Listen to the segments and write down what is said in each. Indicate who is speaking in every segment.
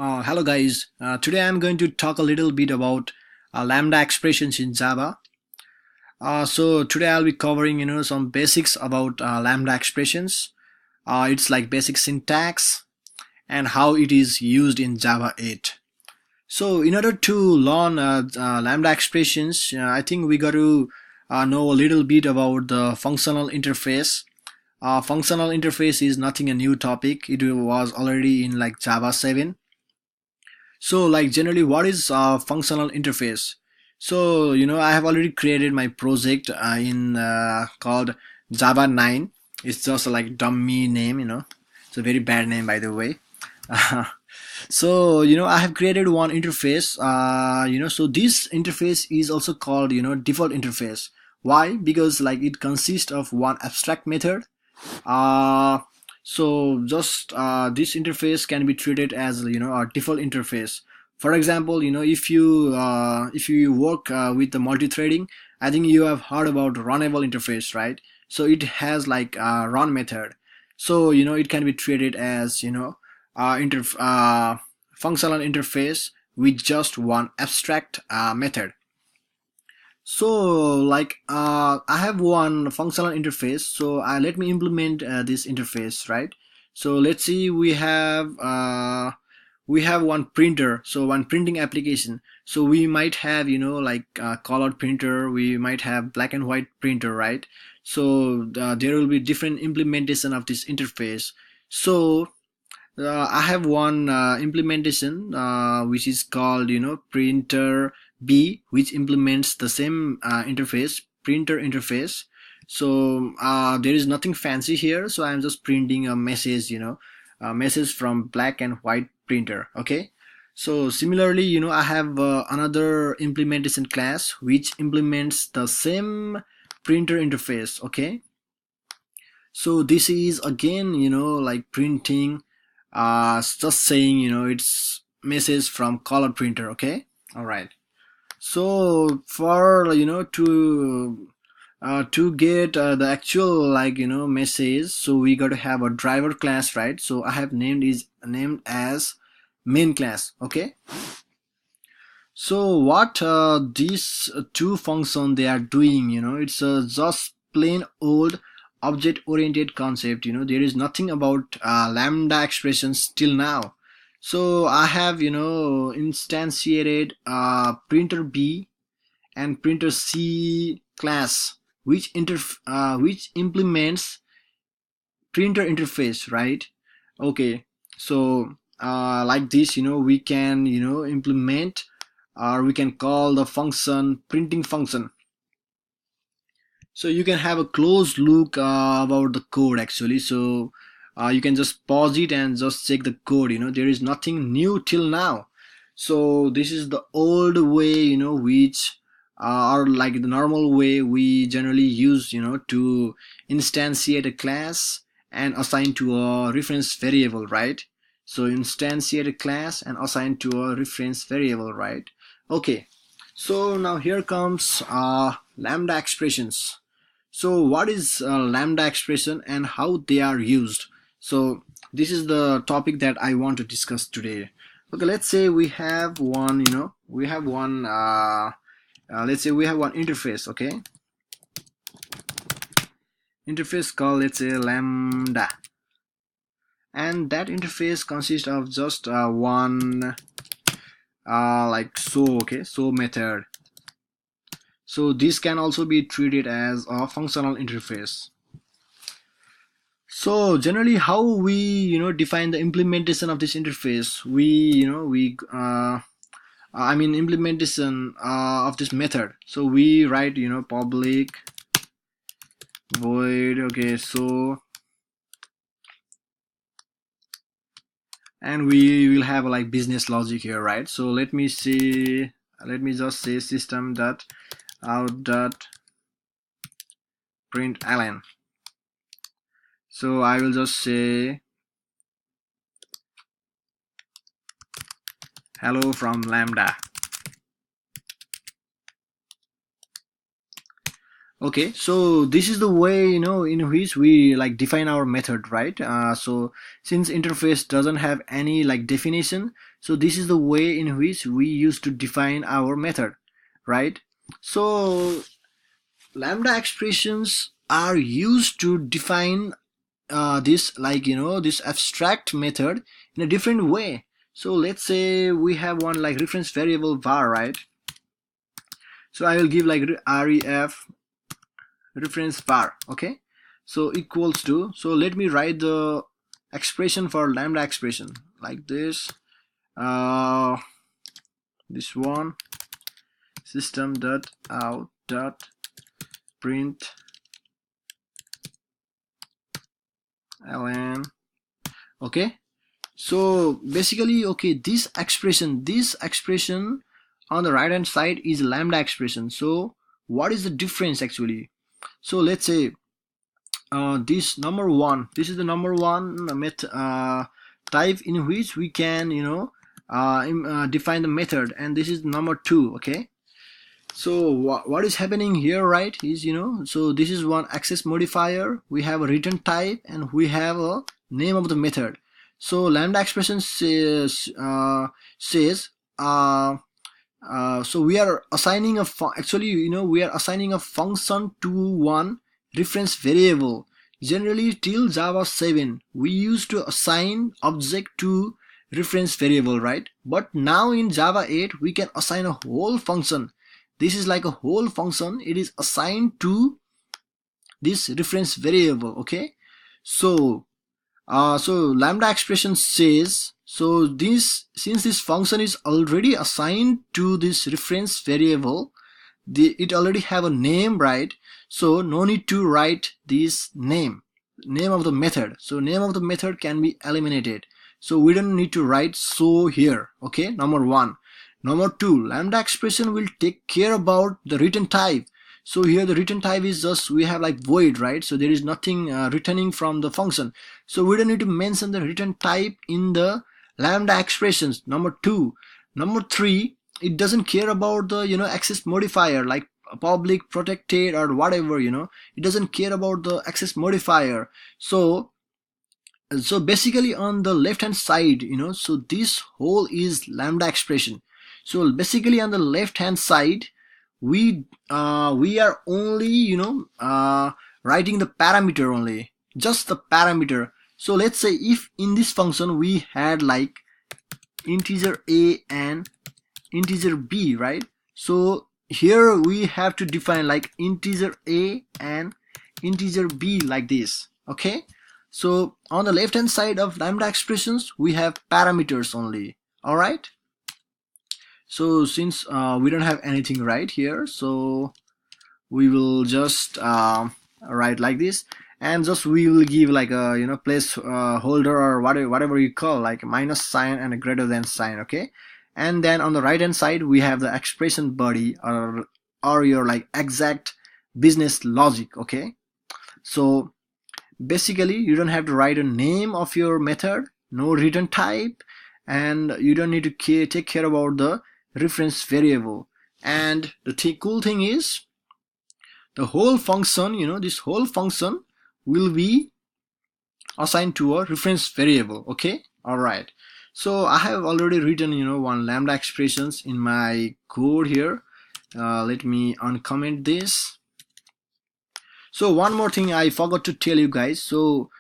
Speaker 1: Hello guys. Today I'm going to talk a little bit about lambda expressions in Java. So today I'll be covering some basics about lambda expressions. It's like basic syntax and how it is used in Java 8. So in order to learn lambda expressions, I think we got to know a little bit about the functional interface. Functional interface is nothing a new topic. It was already in like Java 7. So like generally what is functional interface? So I have already created my project in called Java 9. It's just like dummy name. It's a very bad name by the way. So I have created one interface. So this interface is also called default interface. Why? Because like it consists of one abstract method. uh, so just this interface can be treated as a default interface. For example, if you work with the multi-threading, I think you have heard about runnable interface, right? So it has like a run method. So it can be treated as functional interface with just one abstract method. So like I have one functional interface, so let me implement this interface, right? So let's see, we have one printer, so one printing application. So we might have like colored printer, we might have black and white printer, right? So there will be different implementation of this interface. So I have one implementation which is called printer B, which implements the same interface, printer interface. So there is nothing fancy here, so I'm just printing a message, a message from black and white printer. Okay. So similarly, I have another implementation class which implements the same printer interface. Okay. So this is again like printing, just saying it's message from color printer. Okay. All right. So for to get the actual like message, so we got to have a driver class, right? So I have named as main class. Okay. So what these two function they are doing, it's just plain old object oriented concept. There is nothing about lambda expressions till now. So I have instantiated printer B and printer C class which implements printer interface, right? Okay. So like this, we can implement, or we can call the function printing function. So you can have a close look about the code actually. So you can just pause it and just check the code. There is nothing new till now. So this is the old way, which are like the normal way we generally use to instantiate a class and assign to a reference variable, right? So instantiate a class and assign to a reference variable, right? Okay. So now here comes lambda expressions. So what is lambda expression and how they are used? So this is the topic that I want to discuss today. Okay, let's say we have one, let's say we have one interface. Okay, interface called, let's say, lambda, and that interface consists of just one like so. Okay, so method. So this can also be treated as a functional interface. So generally how we define the implementation of this interface, we I mean implementation of this method. So we write public void. Okay, so and we will have like business logic here, right? So let me just say system dot out dot println. So I will just say hello from lambda. Okay, so this is the way, in which we like define our method, right? So since interface doesn't have any like definition, so this is the way in which we used to define our method, right? So lambda expressions are used to define this, like, this abstract method in a different way. So let's say we have one like reference variable var, right? So I will give like ref reference var. Okay, so equals to, so let me write the expression for lambda expression like this. This one, system dot out dot print ln. Okay, so basically, okay, this expression on the right hand side is lambda expression. So what is the difference actually? So let's say this number one, this is the number one type in which we can, define the method, and this is number two. Okay, so what is happening here, right, is, so this is one access modifier, we have a return type, and we have a name of the method. So lambda expression says so we are assigning we are assigning a function to one reference variable. Generally till Java 7 we used to assign object to reference variable, right? But now in Java 8 we can assign a whole function. This is like a whole function, it is assigned to this reference variable. Okay, so lambda expression says, so this, since this function is already assigned to this reference variable, it already have a name, right? So no need to write this name of the method. So name of the method can be eliminated, so we don't need to write so here. Okay, number one. Number two, lambda expression will take care about the return type. So here the return type is just, we have like void, right? So there is nothing returning from the function, so we don't need to mention the return type in the lambda expressions. Number two. Number three, it doesn't care about the access modifier like public, protected, or whatever. It doesn't care about the access modifier. So basically on the left hand side, so this whole is lambda expression. So basically on the left hand side we are only writing the parameter only, just the parameter. So let's say if in this function we had like integer a and integer b, right? So here we have to define like integer a and integer b like this. Okay, so on the left hand side of lambda expressions we have parameters only. All right, so since we don't have anything right here, so we will just write like this, and just we will give like a place holder or whatever you call, like minus sign and a greater than sign. Okay, and then on the right hand side we have the expression body, or your like exact business logic. Okay, so basically you don't have to write a name of your method, no return type, and you don't need to take care about the reference variable. And the cool thing is the whole function, this whole function will be assigned to a reference variable. Okay, all right, so I have already written one lambda expressions in my code here. Let me uncomment this. So one more thing I forgot to tell you guys. So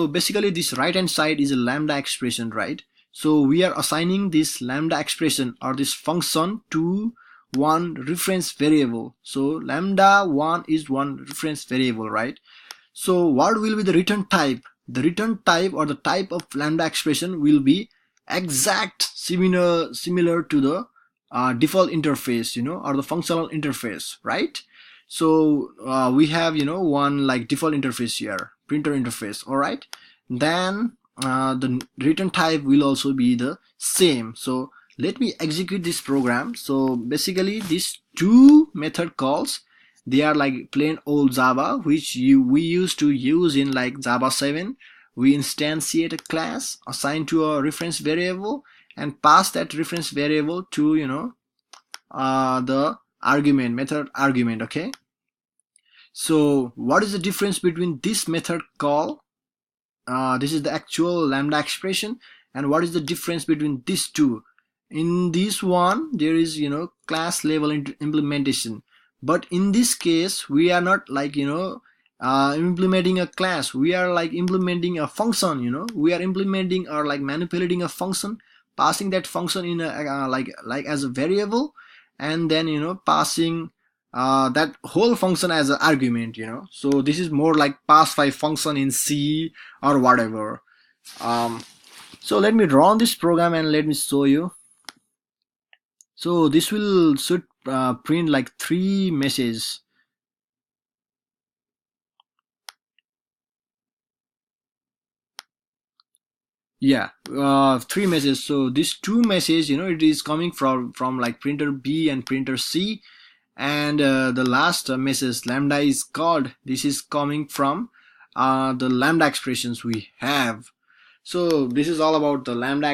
Speaker 1: basically this right hand side is a lambda expression, right? So we are assigning this lambda expression or this function to one reference variable. So lambda 1 is one reference variable, right? So what will be the return type? The return type or the type of lambda expression will be exact similar to the default interface, or the functional interface, right? So we have one like default interface here, printer interface. All right, then the return type will also be the same. So let me execute this program. So basically these two method calls, they are like plain old Java, which we used to use in like Java 7. We instantiate a class assigned to a reference variable and pass that reference variable to the argument, method argument. Okay, So what is the difference between this method call, this is the actual lambda expression, and what is the difference between these two? In this one there is, class level implementation, but in this case we are not like, implementing a class. We are like implementing a function. We are implementing or like manipulating a function, passing that function in a like as a variable, and then passing that whole function as an argument. So this is more like pass by function in C or whatever. So let me run this program and let me show you. So this should print like 3 messages. Yeah, 3 messages. So this 2 message, it is coming from like printer B and printer C, and the last message lambda is called. This is coming from the lambda expressions we have. So this is all about the lambda